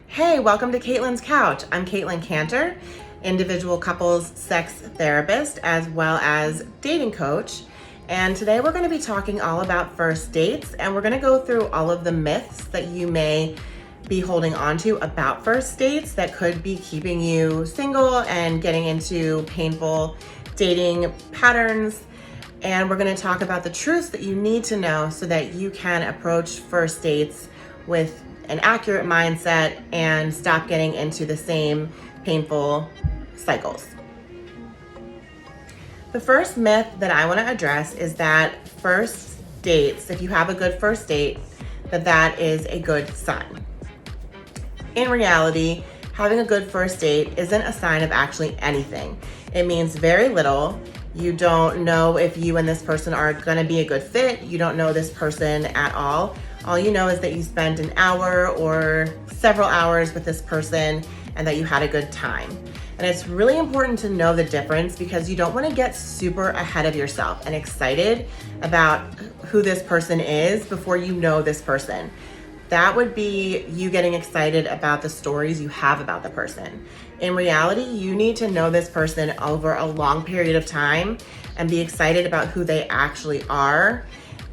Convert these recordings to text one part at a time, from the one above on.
Hey, welcome to Caitlin's Couch. I'm Caitlin Cantor, individual couples sex therapist, as well as dating coach. And today we're going to be talking all about first dates, and we're going to go through all of the myths that you may be holding on to about first dates that could be keeping you single and getting into painful dating patterns. And we're going to talk about the truths that you need to know so that you can approach first dates with an accurate mindset and stop getting into the same painful cycles. The first myth that I want to address is that first dates, if you have a good first date, that is a good sign. In reality, having a good first date isn't a sign of actually anything. It means very little. You don't know if you and this person are going to be a good fit. You don't know this person at all. All you know is that you spent an hour or several hours with this person and that you had a good time. And it's really important to know the difference because you don't want to get super ahead of yourself and excited about who this person is before you know this person. That would be you getting excited about the stories you have about the person. In reality, you need to know this person over a long period of time and be excited about who they actually are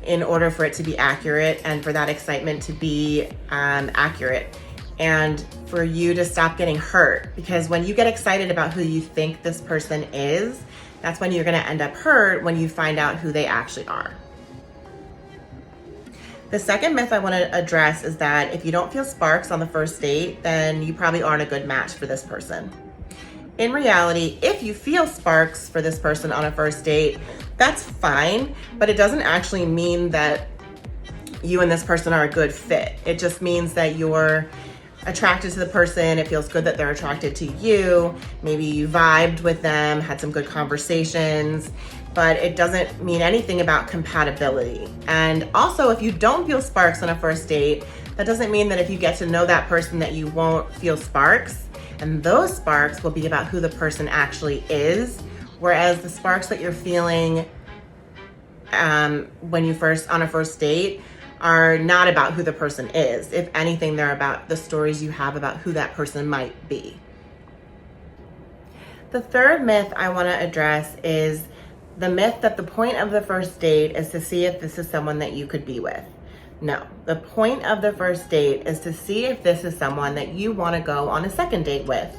in order for it to be accurate and for that excitement to be accurate and for you to stop getting hurt. Because when you get excited about who you think this person is, that's when you're going to end up hurt when you find out who they actually are. The second myth I want to address is that if you don't feel sparks on the first date, then you probably aren't a good match for this person. In reality, if you feel sparks for this person on a first date, that's fine, but it doesn't actually mean that you and this person are a good fit. It just means that you're attracted to the person. It feels good that they're attracted to you. Maybe you vibed with them, had some good conversations, but it doesn't mean anything about compatibility. And also, if you don't feel sparks on a first date, that doesn't mean that if you get to know that person that you won't feel sparks. And those sparks will be about who the person actually is. Whereas the sparks that you're feeling when you on a first date are not about who the person is. If anything, they're about the stories you have about who that person might be. The third myth I want to address is the myth that the point of the first date is to see if this is someone that you could be with. No, the point of the first date is to see if this is someone that you want to go on a second date with.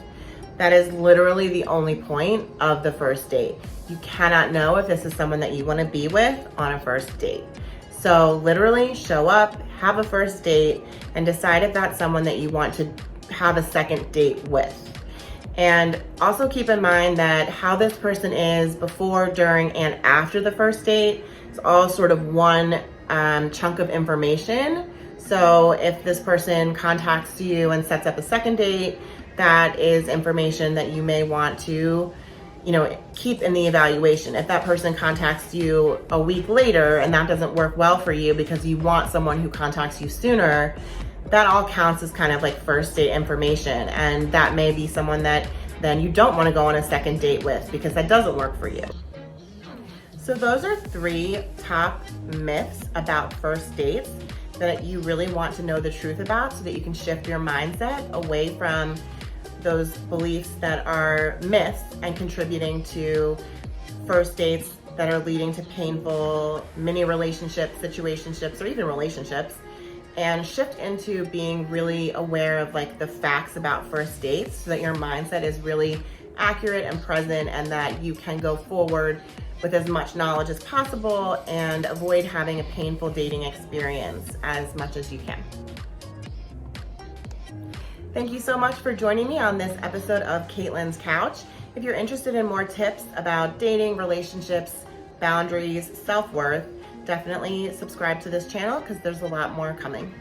That is literally the only point of the first date. You cannot know if this is someone that you want to be with on a first date. So literally show up, have a first date, and decide if that's someone that you want to have a second date with. And also keep in mind that how this person is before, during, and after the first date is all sort of one chunk of information. So if this person contacts you and sets up a second date, that is information that you may want to, keep in the evaluation. If that person contacts you a week later and that doesn't work well for you because you want someone who contacts you sooner, that all counts as kind of like first date information. And that may be someone that then you don't want to go on a second date with because that doesn't work for you. So those are 3 top myths about first dates that you really want to know the truth about so that you can shift your mindset away from those beliefs that are myths and contributing to first dates that are leading to painful mini relationships, situationships, or even relationships, and shift into being really aware of like the facts about first dates so that your mindset is really accurate and present and that you can go forward with as much knowledge as possible and avoid having a painful dating experience as much as you can. Thank you so much for joining me on this episode of Caitlin's Couch. If you're interested in more tips about dating, relationships, boundaries, self-worth, definitely subscribe to this channel because there's a lot more coming.